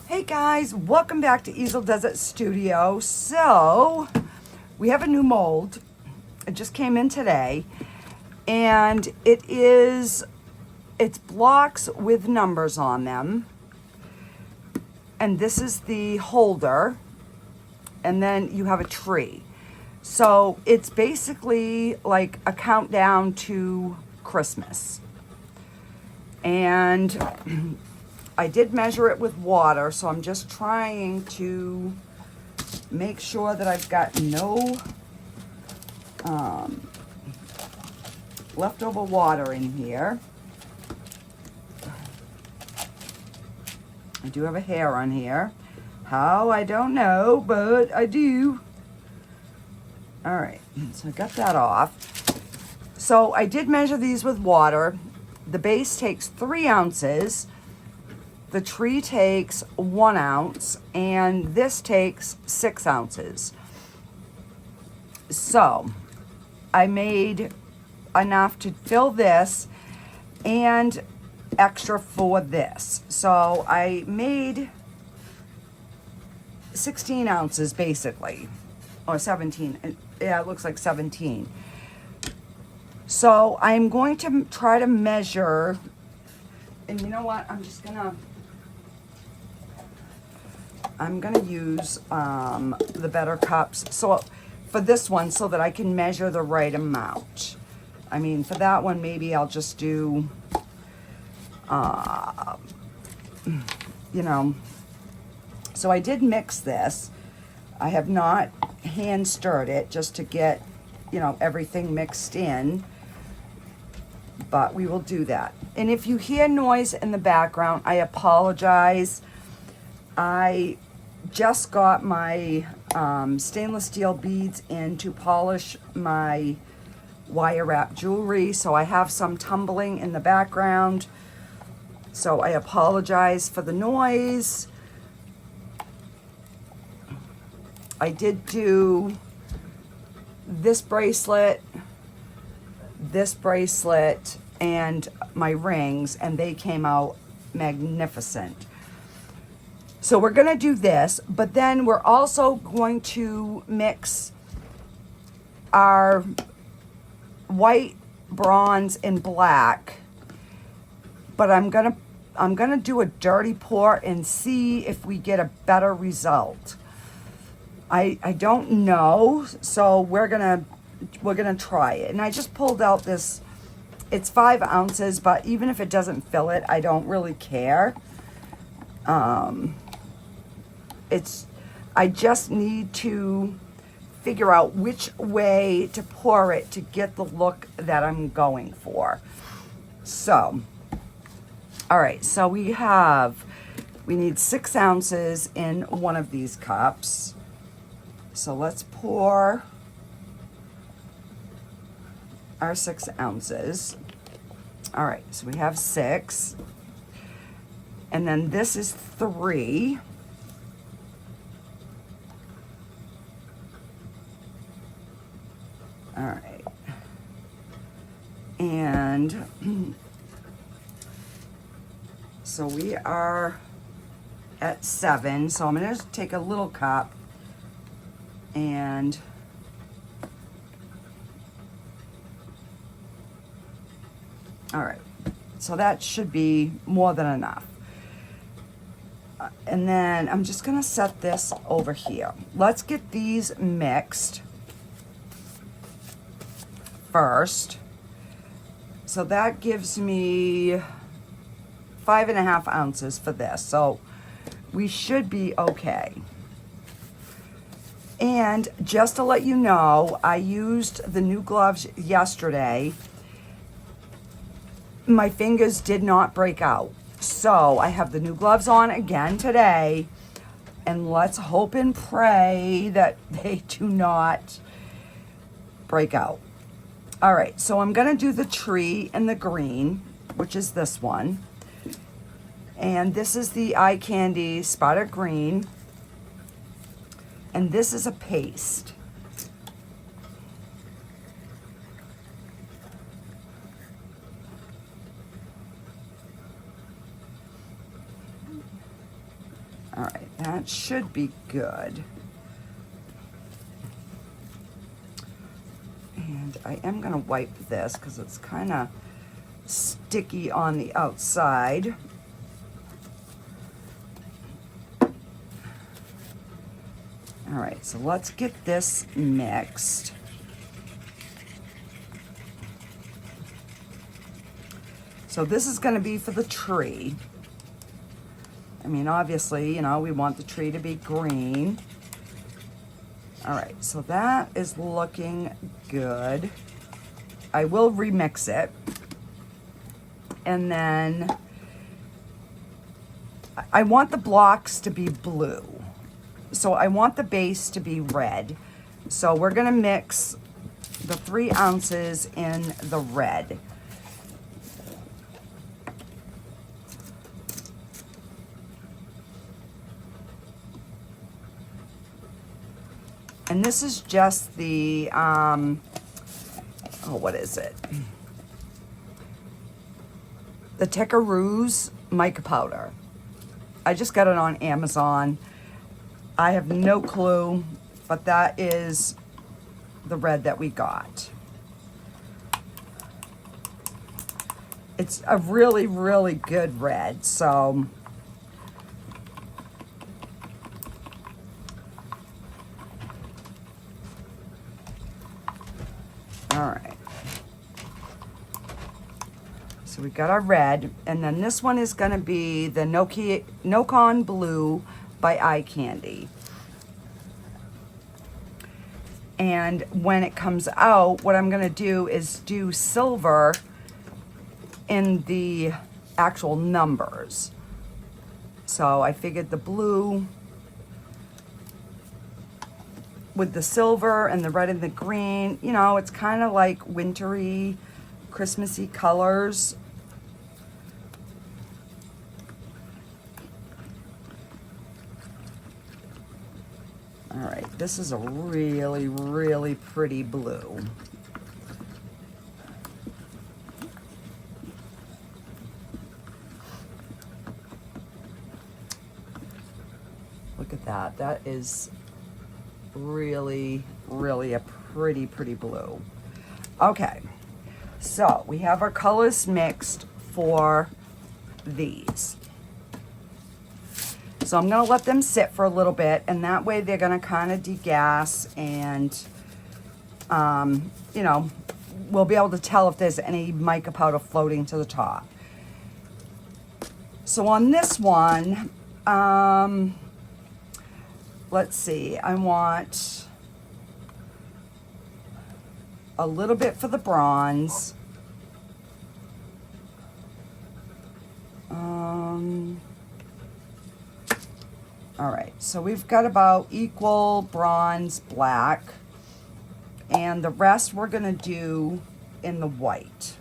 Hey guys, welcome back to Easeldoesitstudio. So, we have a new mold. It just came in today. And it's blocks with numbers on them. And this is the holder. And then you have a tree. So, it's basically like a countdown to Christmas. And I did measure it with water, so I'm just trying to make sure that I've got no leftover water in here. I do have a hair on here. How, I don't know, but I do. All right, so I got that off. So I did measure these with water. The base takes 3 ounces. The tree takes 1 ounce, and this takes 6 ounces. So I made enough to fill this and extra for this. So I made 16 ounces basically, or 17. Yeah, it looks like 17. So I'm going to try to measure, and you know what, I'm gonna use the better cups so for this one, so that I can measure the right amount. I mean, for that one maybe I'll just do you know, so I did mix this. I have not hand stirred it just to get, you know, everything mixed in, but we will do that. And if you hear noise in the background, I apologize. I just got my stainless steel beads in to polish my wire wrap jewelry, so I have some tumbling in the background. So I apologize for the noise. I did do this bracelet, and my rings, and they came out magnificent. So we're going to do this, but then we're also going to mix our white, bronze, and black. But I'm going to do a dirty pour and see if we get a better result. I don't know, so we're going to try it. And I just pulled out this, it's 5 ounces, but even if it doesn't fill it, I don't really care. I just need to figure out which way to pour it to get the look that I'm going for. So, all right, so we need 6 ounces in one of these cups. So let's pour our 6 ounces. All right, so we have 6. And then this is 3. All right. And so we are at 7. So I'm going to take a little cup and all right. So that should be more than enough. And then I'm just going to set this over here. Let's get these mixed first. So that gives me 5.5 ounces for this. So we should be okay. And just to let you know, I used the new gloves yesterday. My fingers did not break out. So I have the new gloves on again today, and let's hope and pray that they do not break out. All right, so I'm gonna do the tree and the green, which is this one. And this is the Eye Candy Spotted Green. And this is a paste. All right, that should be good. And I am gonna wipe this because it's kind of sticky on the outside. All right, so let's get this mixed. So this is gonna be for the tree. I mean, obviously, you know, we want the tree to be green. All right, so that is looking good. I will remix it. And then I want the blocks to be blue. So I want the base to be red. So we're gonna mix the 3 ounces in the red. And this is just the, oh, what is it? The Turquoise mica powder. I just got it on Amazon. I have no clue, but that is the red that we got. It's a really, really good red, so. All right. So we got our red, and then this one is gonna be the No-Con Blue by Eye Candy. And when it comes out, what I'm gonna do is do silver in the actual numbers. So I figured the blue with the silver and the red and the green, you know, it's kind of like wintry, Christmassy colors. All right, this is a really, really pretty blue. Look at that. That is really, really a pretty, pretty blue. Okay, so we have our colors mixed for these. So I'm gonna let them sit for a little bit, and that way they're gonna kind of degas, and you know, we'll be able to tell if there's any mica powder floating to the top. So on this one, let's see, I want a little bit for the bronze. All right, so we've got about equal bronze, black, and the rest we're gonna do in the white.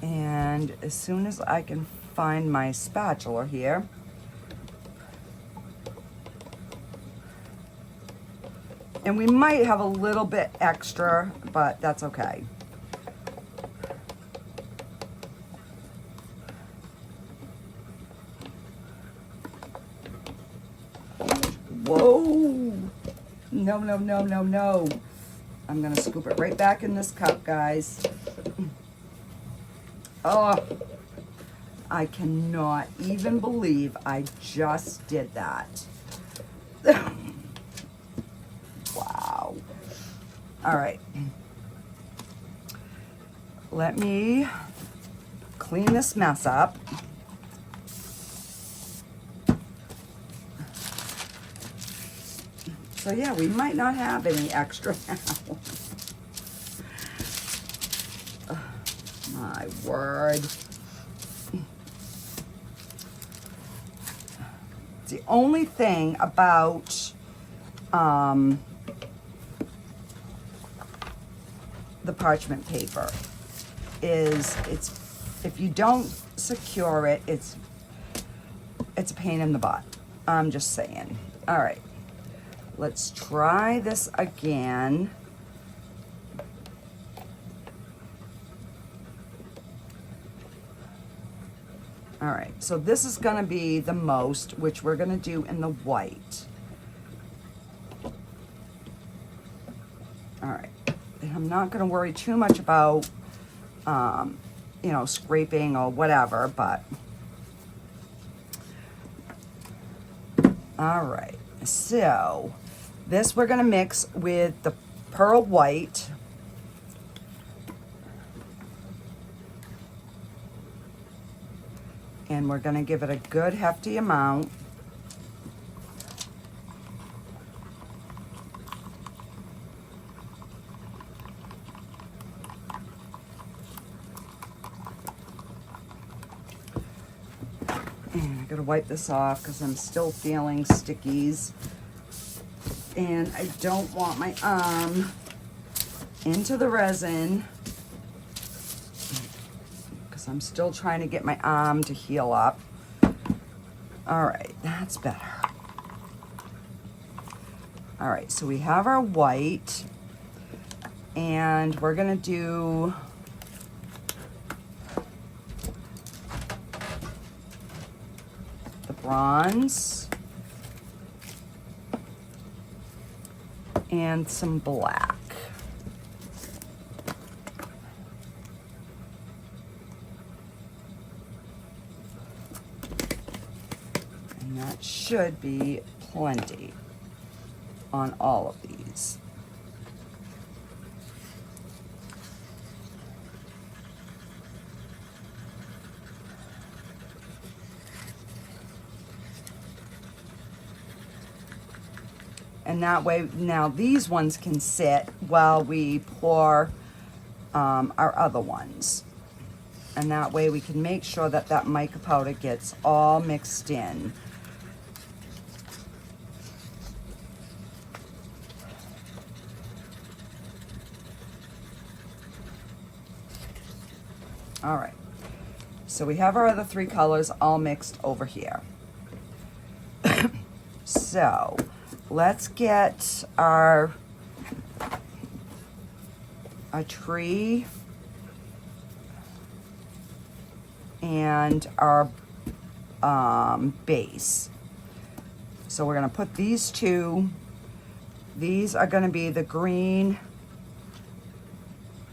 And as soon as I can find my spatula here, and we might have a little bit extra, but that's okay. Whoa, no, no, no, no, no. I'm gonna scoop it right back in this cup, guys. Oh, I cannot even believe I just did that. Wow. All right. Let me clean this mess up. So yeah, we might not have any extra now. Oh, my word. The only thing about the parchment paper is if you don't secure it, it's a pain in the butt. I'm just saying. All right. Let's try this again. All right, so this is gonna be the most, which we're gonna do in the white. All right, and I'm not gonna worry too much about, you know, scraping or whatever, but. All right, so this we're gonna mix with the pearl white. And we're gonna give it a good hefty amount. And I gotta wipe this off because I'm still feeling stickies. And I don't want my arm into the resin. I'm still trying to get my arm to heal up. All right, that's better. All right, so we have our white, and we're gonna do the bronze and some black. That should be plenty on all of these. And that way, now these ones can sit while we pour our other ones. And that way we can make sure that that mica powder gets all mixed in. All right, so we have our other three colors all mixed over here. So let's get our tree and our base. So we're gonna put these two. These are gonna be the green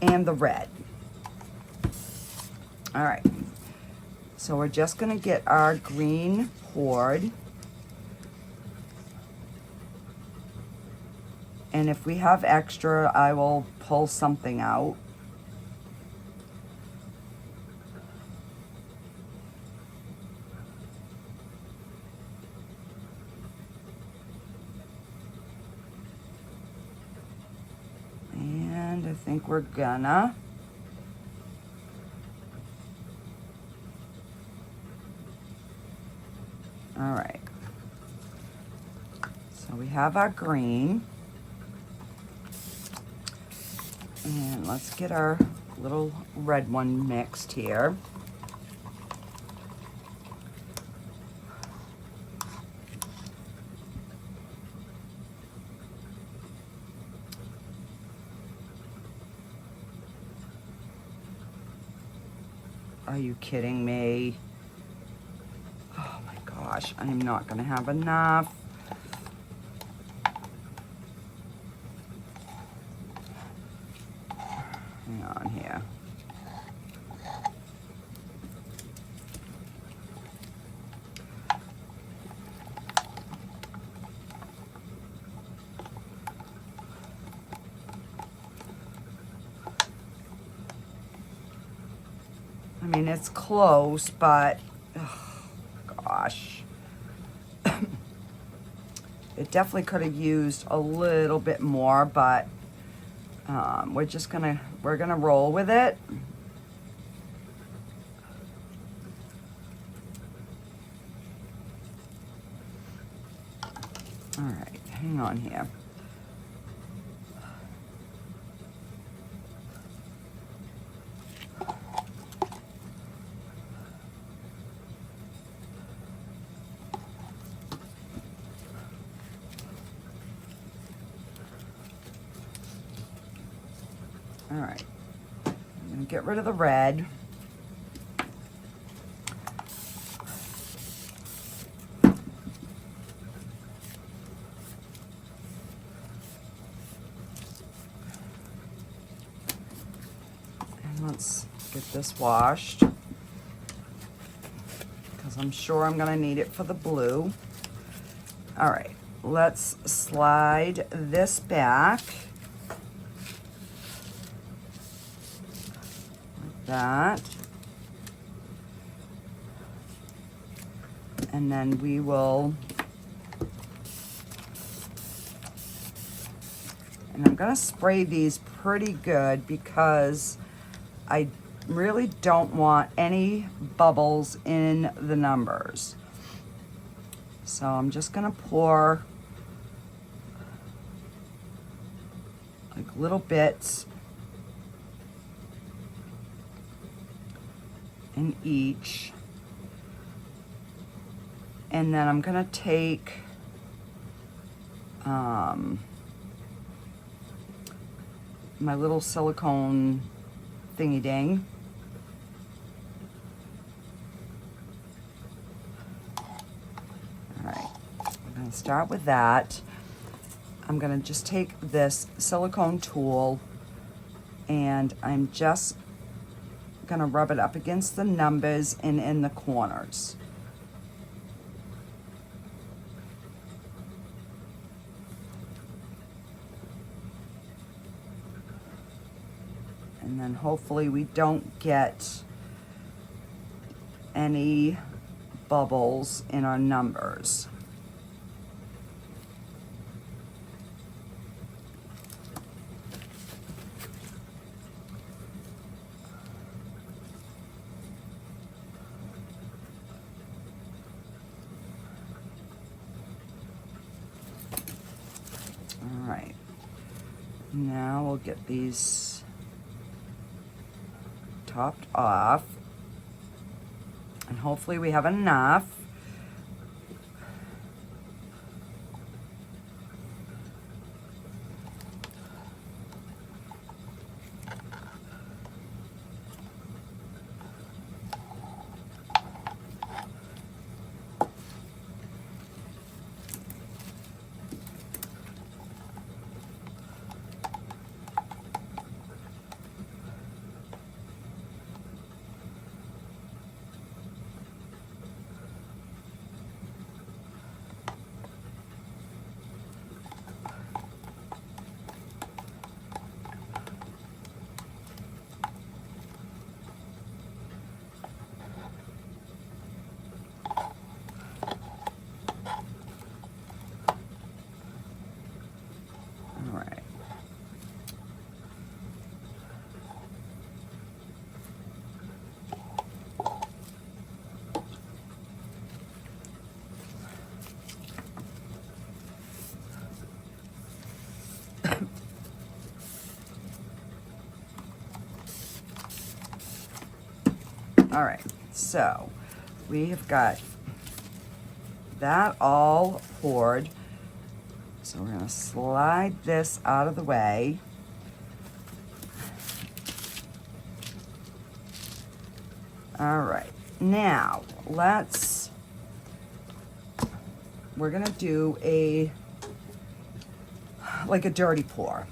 and the red. All right, so we're just gonna get our green poured. And if we have extra, I will pull something out. And I think we're gonna. All right, so we have our green, and let's get our little red one mixed here. Are you kidding me? Gosh, I'm not gonna have enough. Hang on here. I mean, it's close, but oh, gosh. It definitely could have used a little bit more, but we're gonna roll with it. All right, hang on here. All right, I'm gonna get rid of the red. Get this washed, because I'm sure I'm gonna need it for the blue. All right, let's slide this back. Like that. And then we will, and I'm gonna spray these pretty good because I really don't want any bubbles in the numbers. So I'm just gonna pour like little bits in each. And then I'm gonna take my little silicone thingy ding. All right, I'm gonna start with that. I'm gonna just take this silicone tool and I'm just gonna rub it up against the numbers and in the corners. And then hopefully we don't get any bubbles in our numbers. All right, now we'll get these topped off, and hopefully we have enough. All right, so we have got that all poured. So we're gonna slide this out of the way. All right, now we're gonna do like a dirty pour.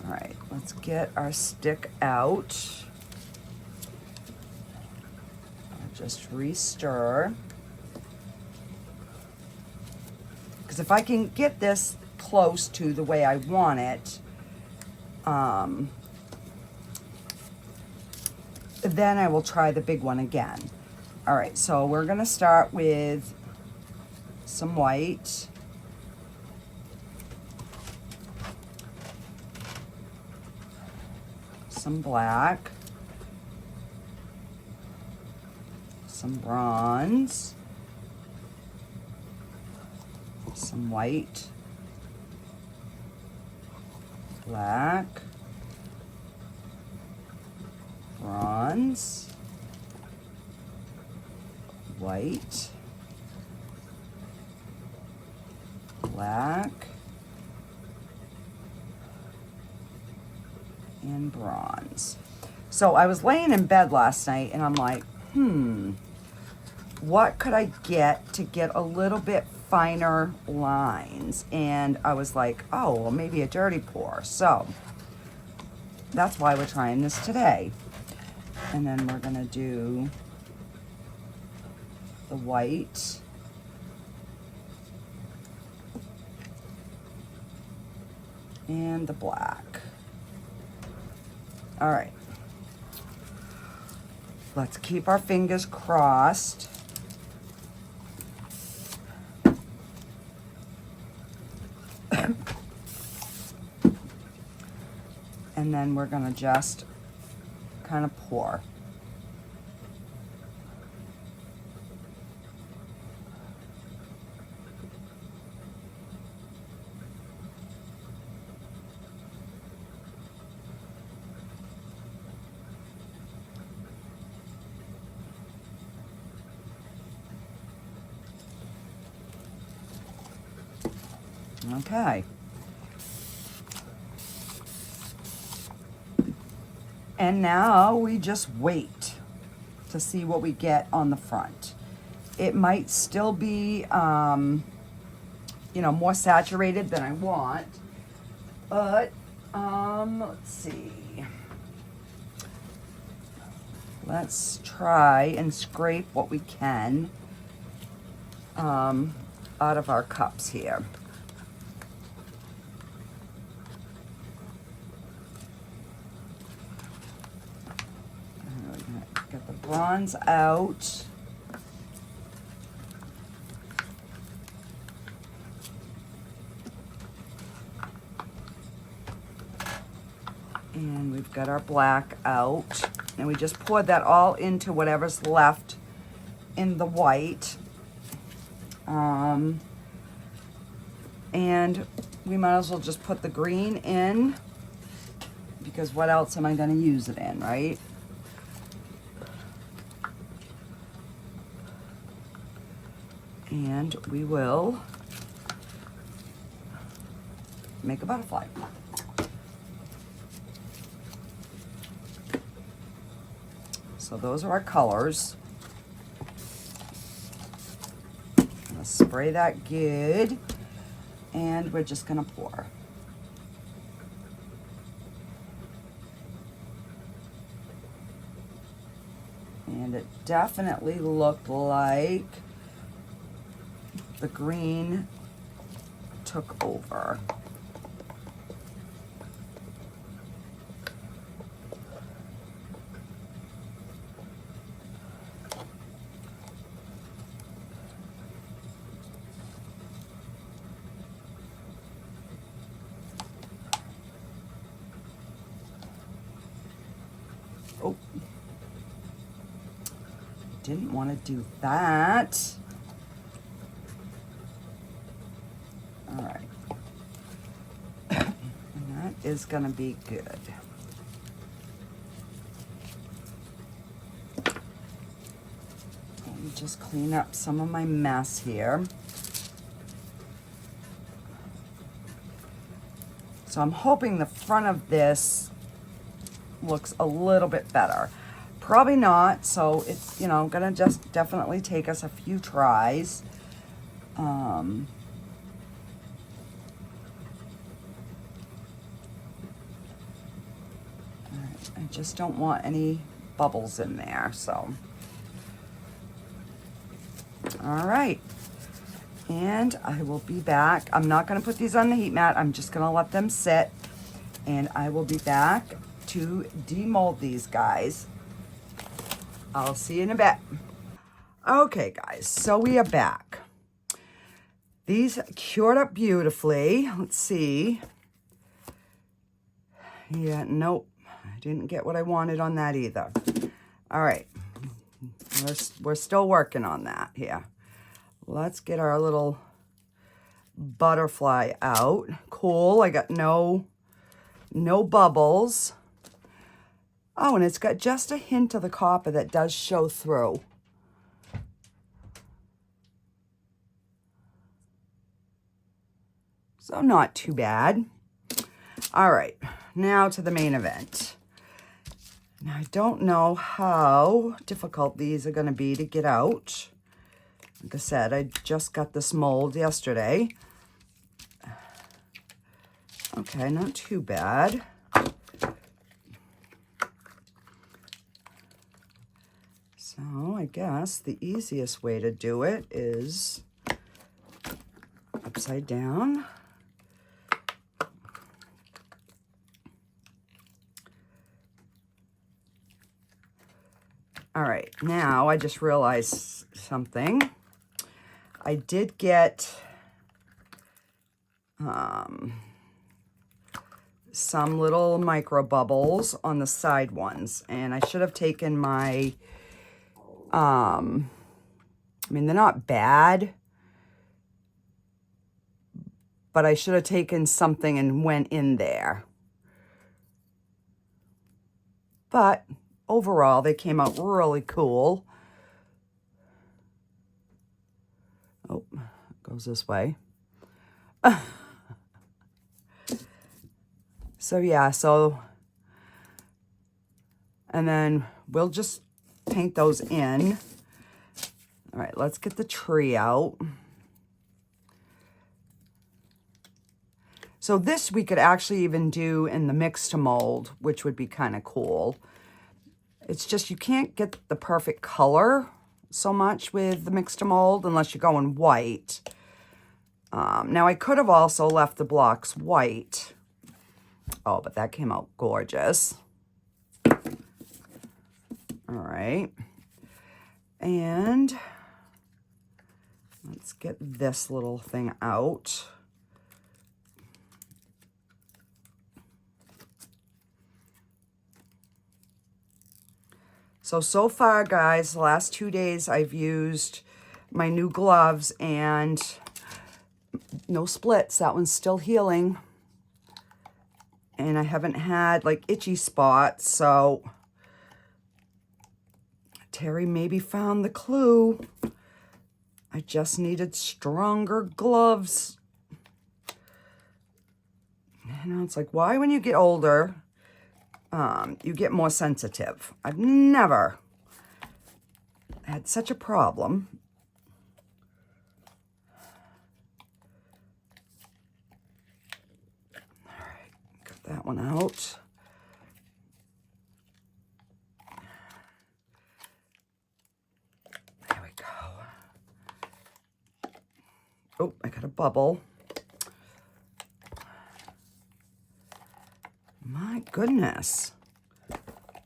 All right, let's get our stick out. I'll just re-stir. Because if I can get this close to the way I want it, then I will try the big one again. All right, so we're gonna start with some white. Some black, some bronze, some white, black, bronze, white, black, and bronze. So I was laying in bed last night and I'm like, what could I get to get a little bit finer lines? And I was like, oh, well, maybe a dirty pour. So that's why we're trying this today. And then we're gonna do the white. And the black. All right. Let's keep our fingers crossed. And then we're gonna just kind of pour. Okay. And now we just wait to see what we get on the front. It might still be, you know, more saturated than I want, but let's see. Let's try and scrape what we can out of our cups here. Get the bronze out. And we've got our black out. And we just poured that all into whatever's left in the white. And we might as well just put the green in, because what else am I going to use it in, right? And we will make a butterfly. So those are our colors. I'm gonna spray that good, and we're just gonna pour. And it definitely looked like the green took over. Oh, didn't want to do that. All right. And that is going to be good. Let me just clean up some of my mess here. So I'm hoping the front of this looks a little bit better. Probably not, so it's, you know, gonna just definitely take us a few tries. I just don't want any bubbles in there, so. All right, and I will be back. I'm not gonna put these on the heat mat. I'm just gonna let them sit, and I will be back to demold these guys. I'll see you in a bit. Okay, guys, so we are back. These cured up beautifully. Let's see. Yeah, nope. I didn't get what I wanted on that either. All right. We're still working on that here. Let's get our little butterfly out. Cool. I got no bubbles. Oh, and it's got just a hint of the copper that does show through. So not too bad. All right, now to the main event. Now, I don't know how difficult these are going to be to get out. Like I said, I just got this mold yesterday. Okay, not too bad. So I guess the easiest way to do it is upside down. All right, now I just realized something. I did get some little micro bubbles on the side ones, and I should have taken my, I mean, they're not bad, but I should have taken something and went in there. But overall, they came out really cool. Oh, it goes this way. So yeah, and then we'll just paint those in. All right, let's get the tree out. So this we could actually even do in the mix to mold, which would be kind of cool. It's just you can't get the perfect color so much with the mix to mold unless you're going white. Now I could have also left the blocks white. Oh, but that came out gorgeous. All right. And let's get this little thing out. So far, guys, the last 2 days I've used my new gloves and no splits. That one's still healing. And I haven't had like itchy spots, so Terry maybe found the clue. I just needed stronger gloves. You know, it's like, why when you get older, you get more sensitive? I've never had such a problem. That one out. There we go. Oh, I got a bubble. My goodness.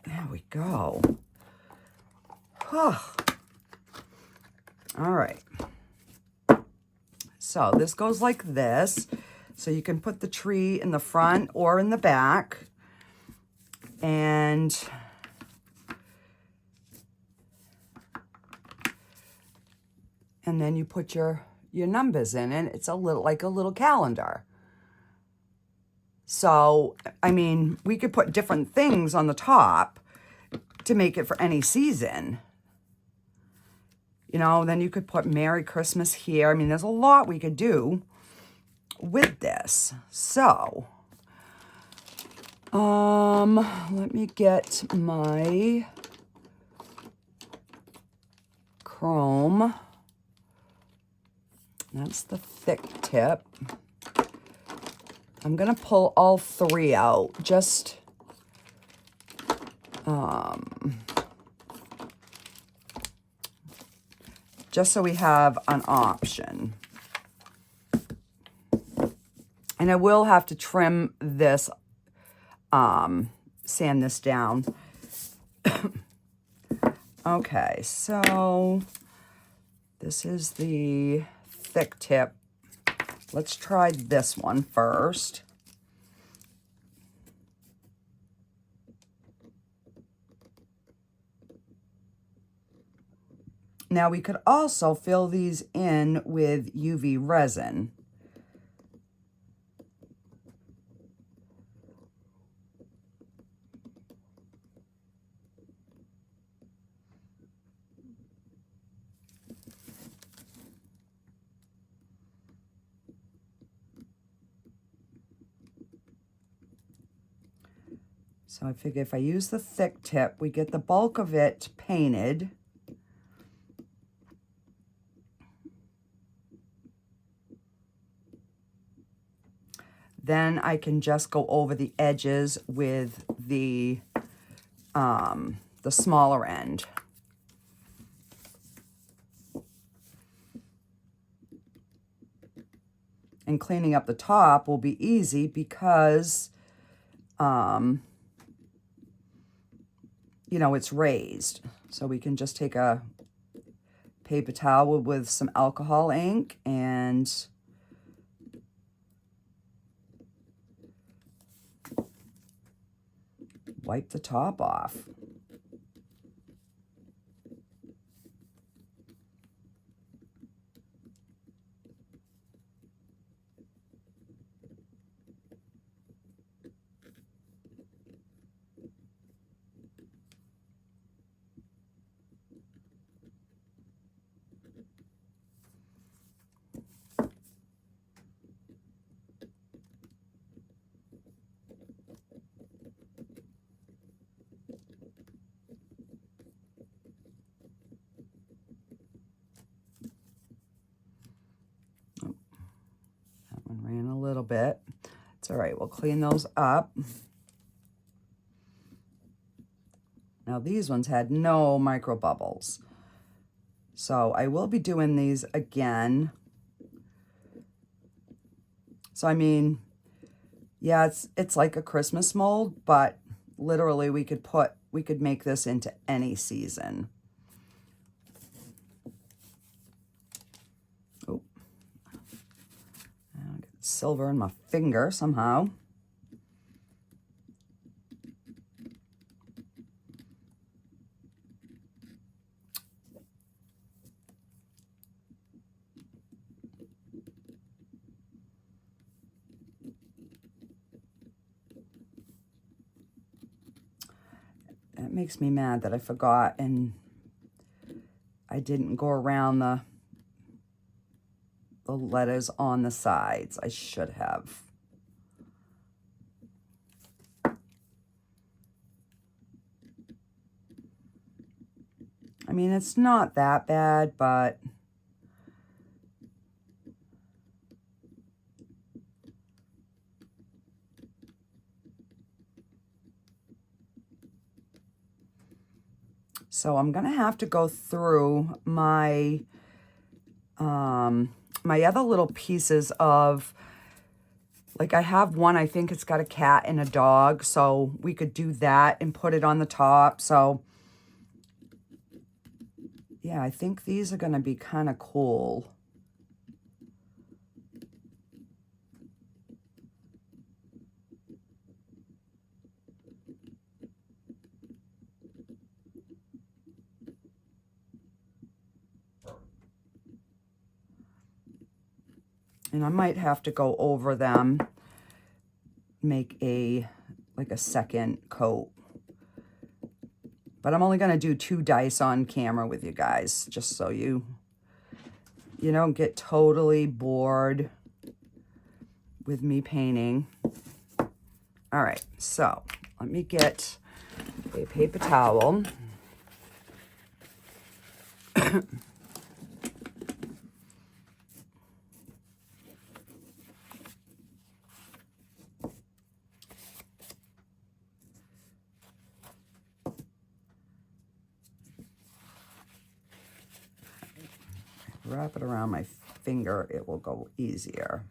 There we go. Oh. All right. So this goes like this. So you can put the tree in the front or in the back. And then you put your numbers in, and it's a little like a little calendar. So, I mean, we could put different things on the top to make it for any season. You know, then you could put Merry Christmas here. I mean, there's a lot we could do with this. So, let me get my chrome. That's the thick tip. I'm gonna pull all three out, just so we have an option. And I will have to trim this, sand this down. Okay, so this is the thick tip. Let's try this one first. Now we could also fill these in with UV resin. So I figure if I use the thick tip, we get the bulk of it painted. Then I can just go over the edges with the smaller end. And cleaning up the top will be easy because, you know, it's raised. So we can just take a paper towel with some alcohol ink and wipe the top off. Ran a little bit. It's all right. We'll clean those up. Now these ones had no micro bubbles. So I will be doing these again. So I mean, yeah, it's like a Christmas mold, but literally we could make this into any season. Oh. I get silver in my finger somehow. It makes me mad that I forgot and I didn't go around the letters on the sides. I should have. I mean, it's not that bad, but so I'm gonna have to go through my my other little pieces of, like I have one, I think it's got a cat and a dog, so we could do that and put it on the top. So yeah, I think these are gonna be kind of cool. And I might have to go over them, make like a second coat. But I'm only going to do 2 dice on camera with you guys, just so you don't get totally bored with me painting. All right, so let me get a paper towel. Wrap it around my finger, it will go easier.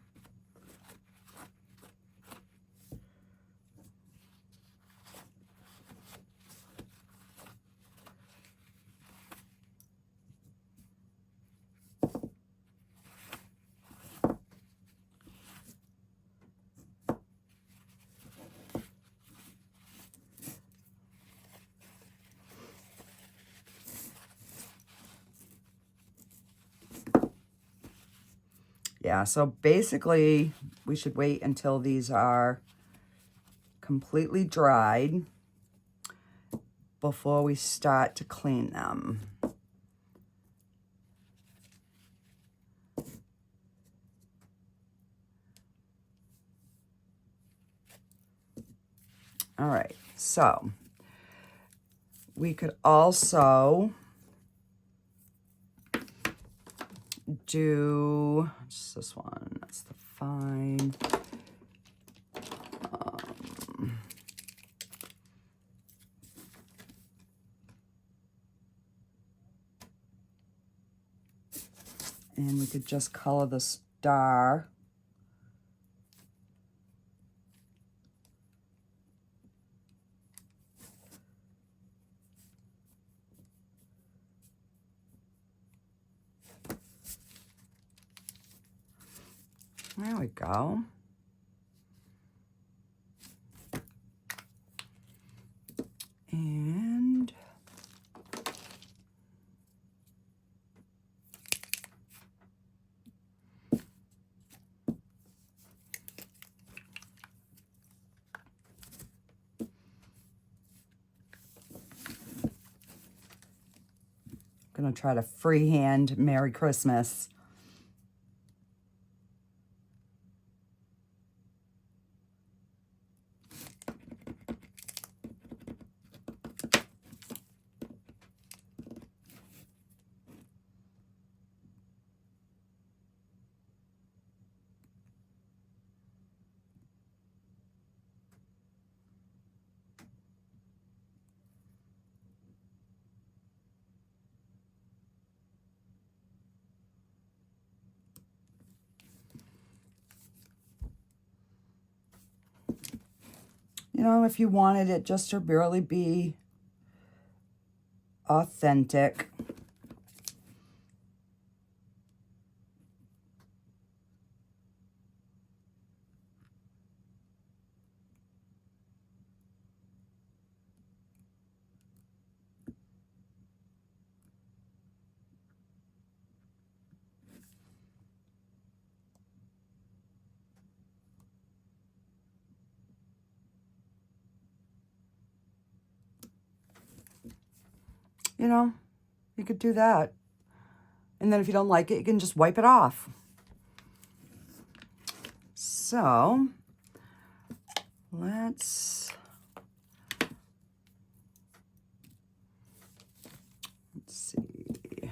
Yeah, so basically we should wait until these are completely dried before we start to clean them. All right, so we could also do just this one. That's the fine. And we could just color the star There we go. And I'm gonna try to freehand Merry Christmas. You know, if you wanted it just to really be authentic, you know, you could do that. And then if you don't like it, you can just wipe it off. So let's see.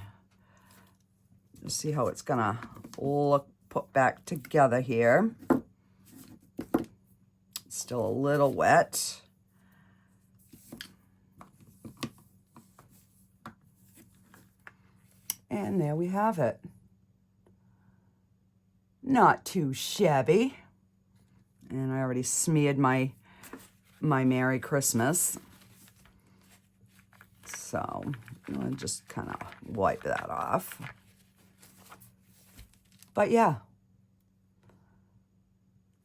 Let's see how it's gonna look put back together here. It's still a little wet. And there we have it. Not too shabby. And I already smeared my Merry Christmas. So I'll just kind of wipe that off. But yeah,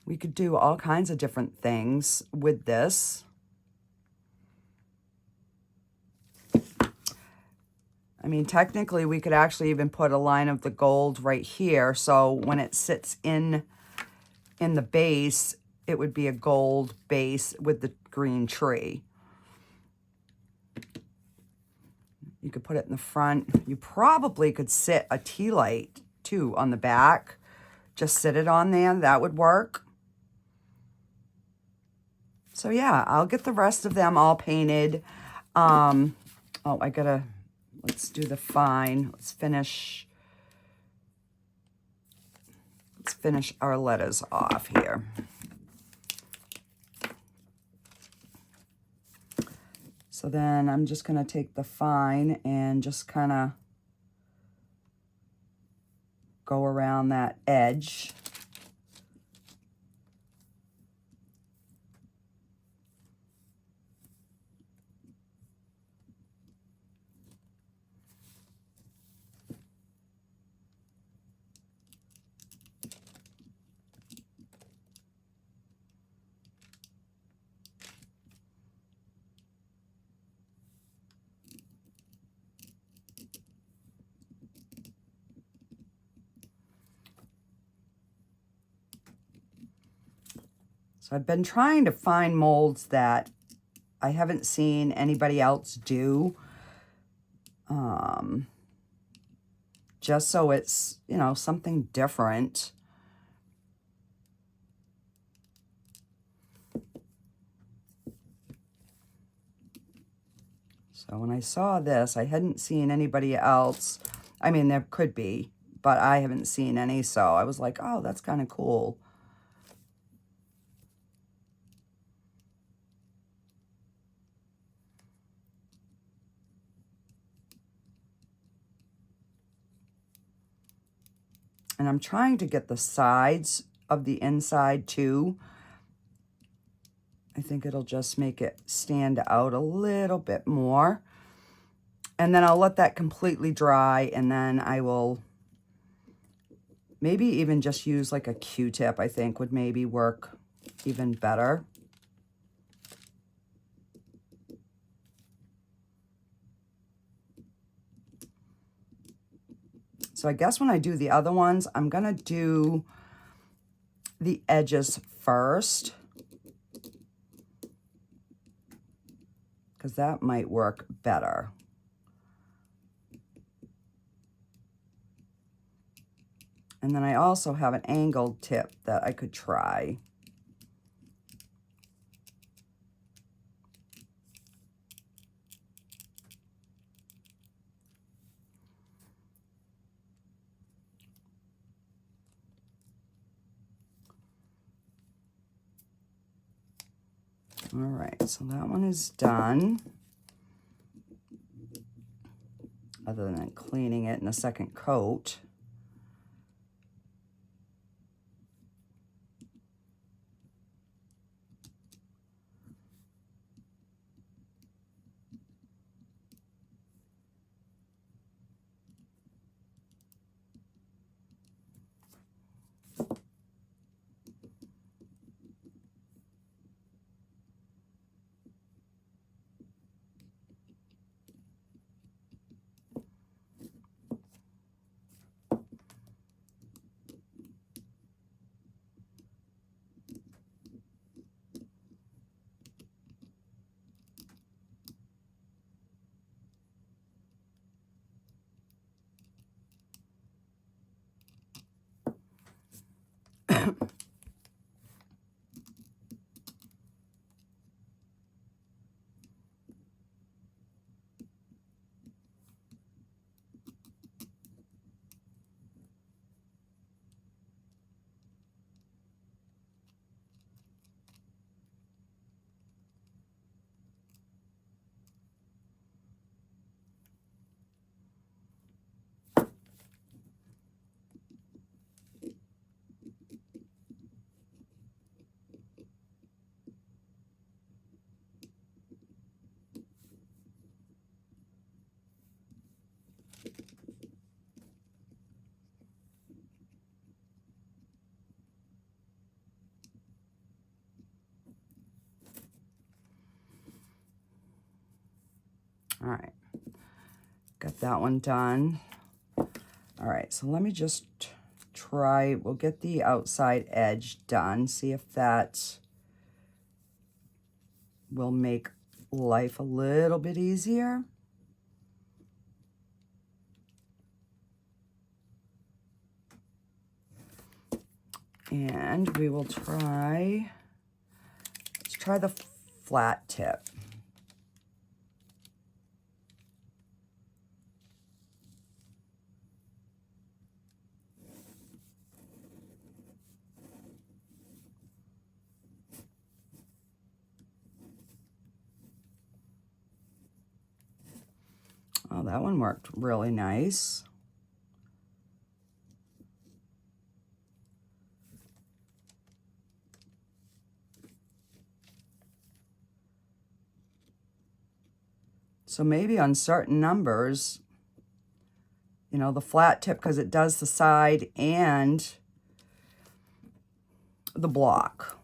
we could do all kinds of different things with this. I mean, technically, we could actually even put a line of the gold right here. So when it sits in the base, it would be a gold base with the green tree. You could put it in the front. You probably could sit a tea light, too, on the back. Just sit it on there. That would work. So, yeah, I'll get the rest of them all painted. Oh, I gotta... Let's do the fine. Let's finish our letters off here. So then I'm just going to take the fine and just kind of go around that edge. So I've been trying to find molds that I haven't seen anybody else do. Just so it's, you know, something different. So when I saw this, I hadn't seen anybody else. I mean, there could be, but I haven't seen any. So I was like, oh, that's kind of cool. And I'm trying to get the sides of the inside too. I think it'll just make it stand out a little bit more. And then I'll let that completely dry, and then I will Maybe even just use like a Q-tip, I think would maybe work even better. So I guess when I do the other ones, I'm gonna do the edges first, because that might work better. And then I also have an angled tip that I could try. All right, so that one is done. Other than cleaning it in a second coat. All right, got that one done. All right, so let me just try, we'll get the outside edge done, see if that will make life a little bit easier. And we will try, let's try the flat tip. Oh, that one worked really nice. So maybe on certain numbers, you know, the flat tip, because it does the side and the block.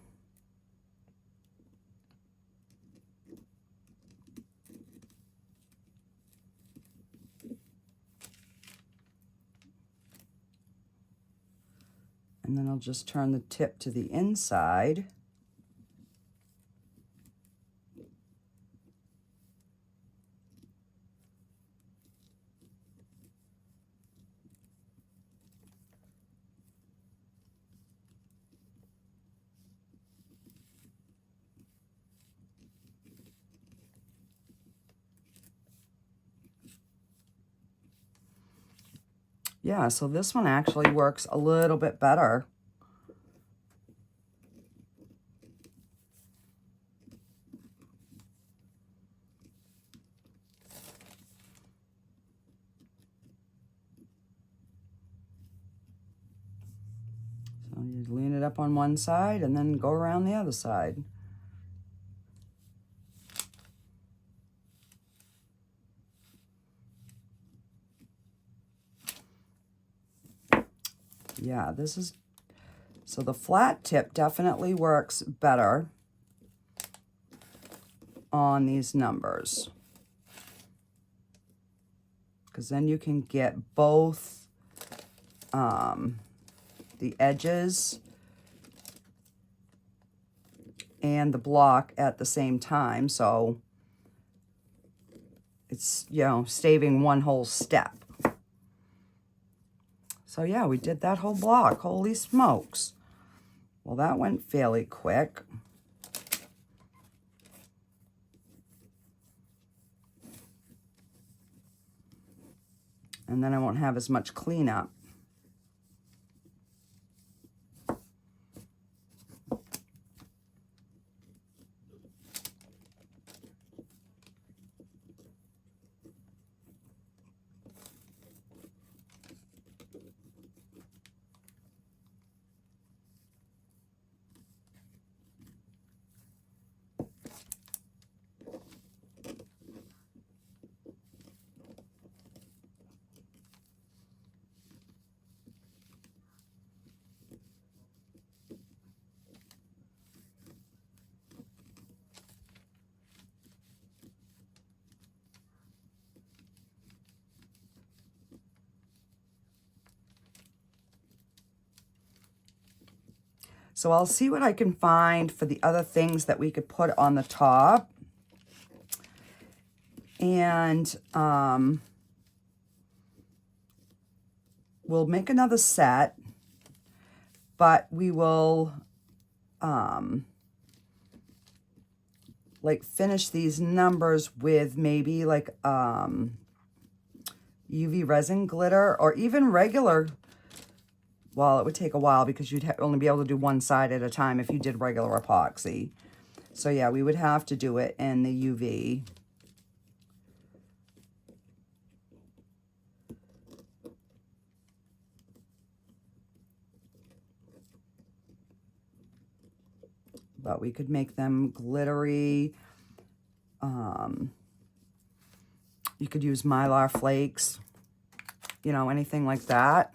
And then I'll just turn the tip to the inside. Yeah, so this one actually works a little bit better. So you lean it up on one side and then go around the other side. Yeah, so the flat tip definitely works better on these numbers, because then you can get both the edges and the block at the same time, so it's, you know, saving one whole step. So yeah, we did that whole block. Holy smokes. Well, that went fairly quick. And then I won't have as much cleanup. So I'll see what I can find for the other things that we could put on the top. And we'll make another set, but we will like finish these numbers with maybe like UV resin glitter, or even regular. Well, it would take a while because you'd only be able to do one side at a time if you did regular epoxy. So yeah, we would have to do it in the UV. But we could make them glittery. You could use Mylar flakes, you know, anything like that.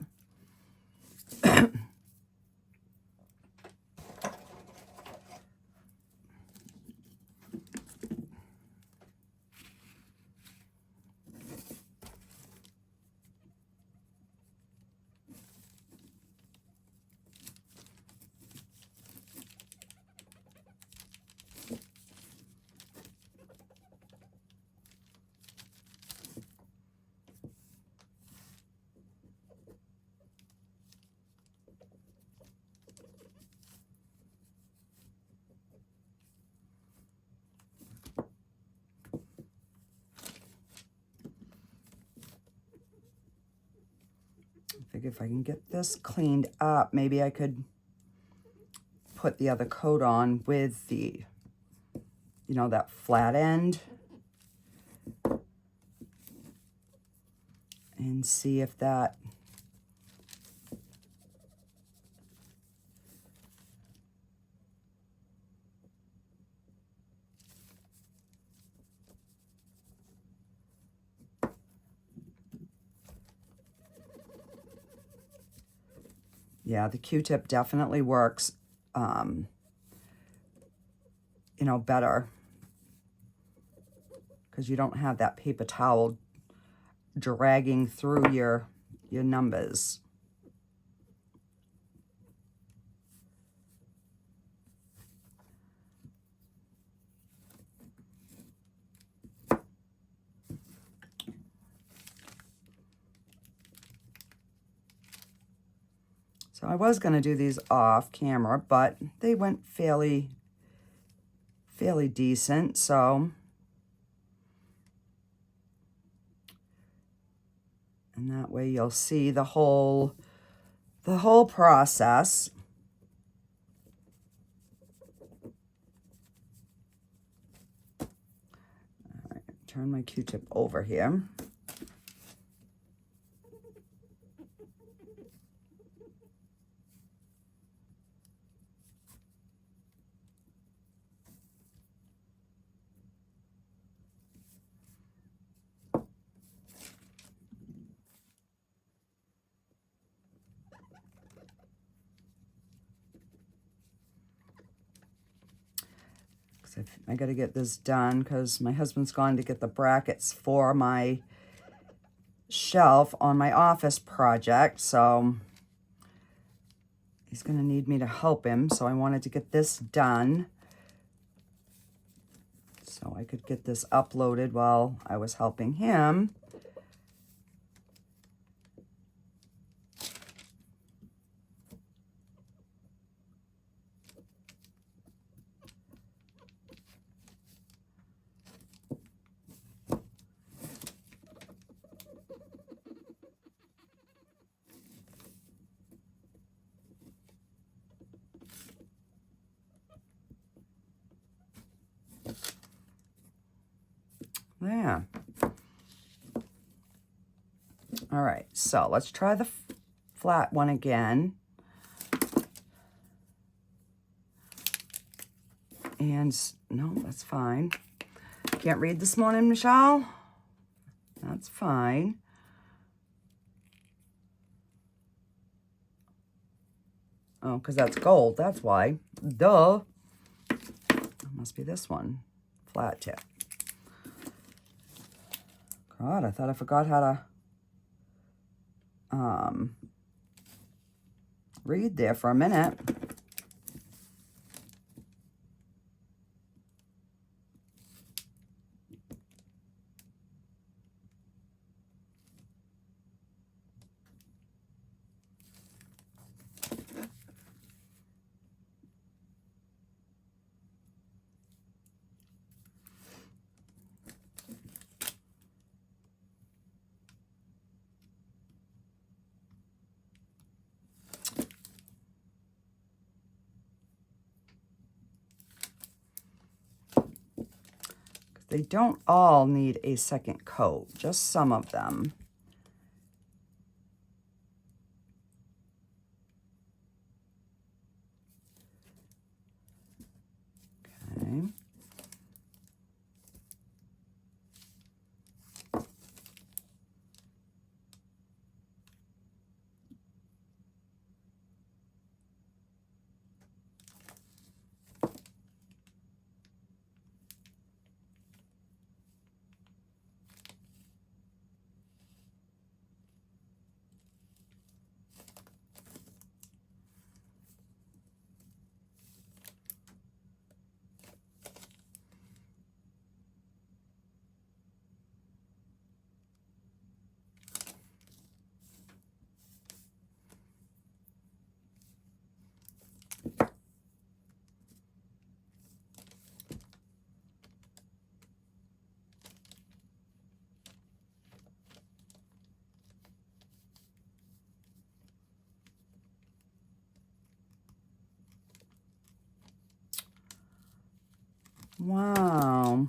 I figure if I can get this cleaned up, maybe I could put the other coat on with the, you know, that flat end, and see if that yeah, the Q-tip definitely works, you know, better, because you don't have that paper towel dragging through your numbers. So I was going to do these off camera, but they went fairly decent, so. And that way you'll see the whole process. All right, turn my Q-tip over here. I got to get this done because my husband's gone to get the brackets for my shelf on my office project, so he's going to need me to help him. So I wanted to get this done so I could get this uploaded while I was helping him. There. All right, so let's try the flat one again. And no, that's fine. Can't read this morning, Michelle? That's fine. Oh, because that's gold, that's why. Duh. It must be this one, flat tip. God, I thought I forgot how to read there for a minute. They don't all need a second coat, just some of them. Okay. Wow.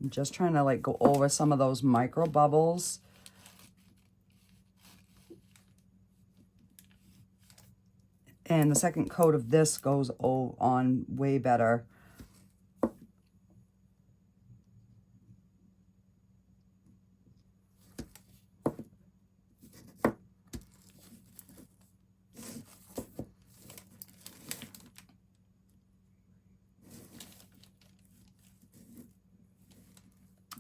I'm just trying to like go over some of those micro bubbles. And the second coat of this goes on way better.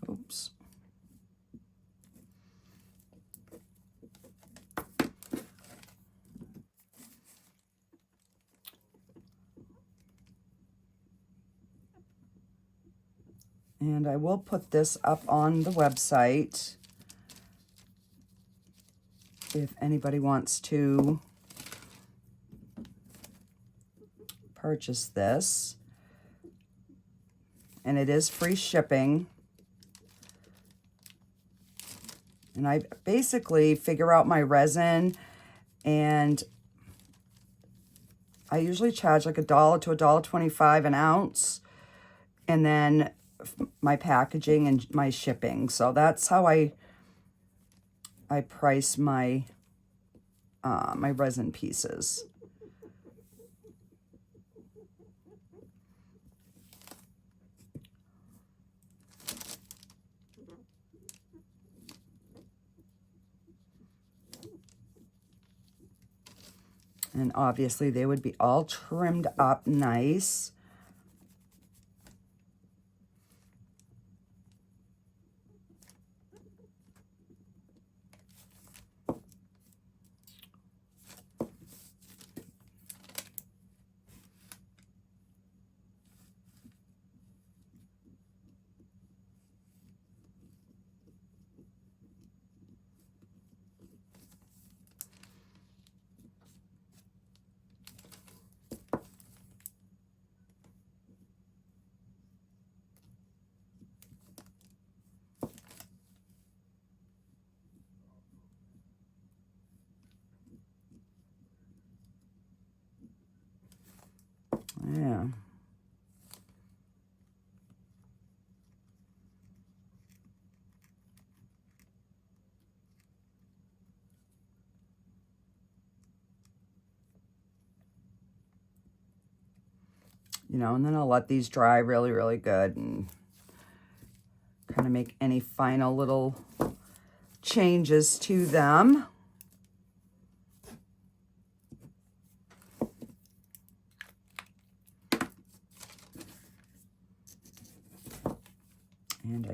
Oops. And I will put this up on the website if anybody wants to purchase this. And it is free shipping. And I basically figure out my resin, and I usually charge like $1 to $1.25 an ounce, and then my packaging and my shipping. So that's how I price my my resin pieces. And obviously they would be all trimmed up nice. Yeah. You know, and then I'll let these dry really, really good and kind of make any final little changes to them. And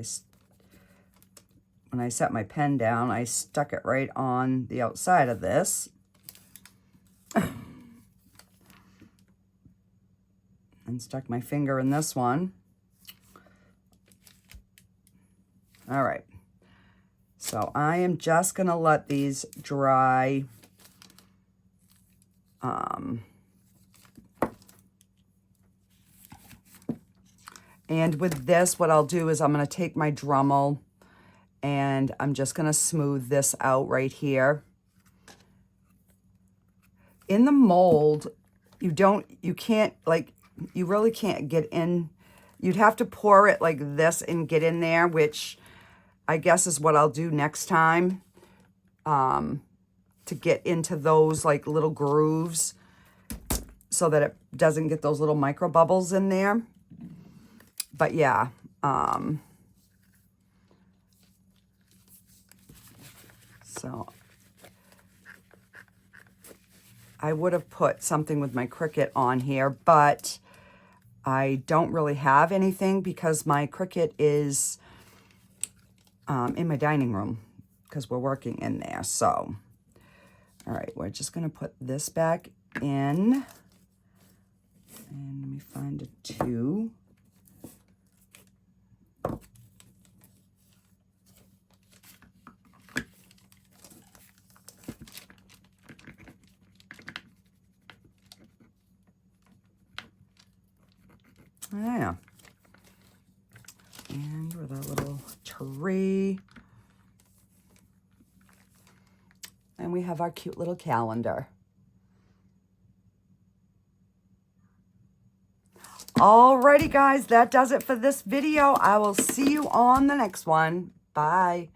when I set my pen down, I stuck it right on the outside of this. And stuck my finger in this one. All right. So I am just going to let these dry. And with this, what I'll do is I'm going to take my Dremel and I'm just going to smooth this out right here. In the mold, you really can't get in. You'd have to pour it like this and get in there, which I guess is what I'll do next time, to get into those like little grooves so that it doesn't get those little micro bubbles in there. But yeah, so I would have put something with my Cricut on here, but I don't really have anything because my Cricut is in my dining room because we're working in there. So, all right, we're just going to put this back in. And let me find a 2. Yeah. And with our little tree. And we have our cute little calendar. Alrighty, guys, that does it for this video. I will see you on the next one. Bye.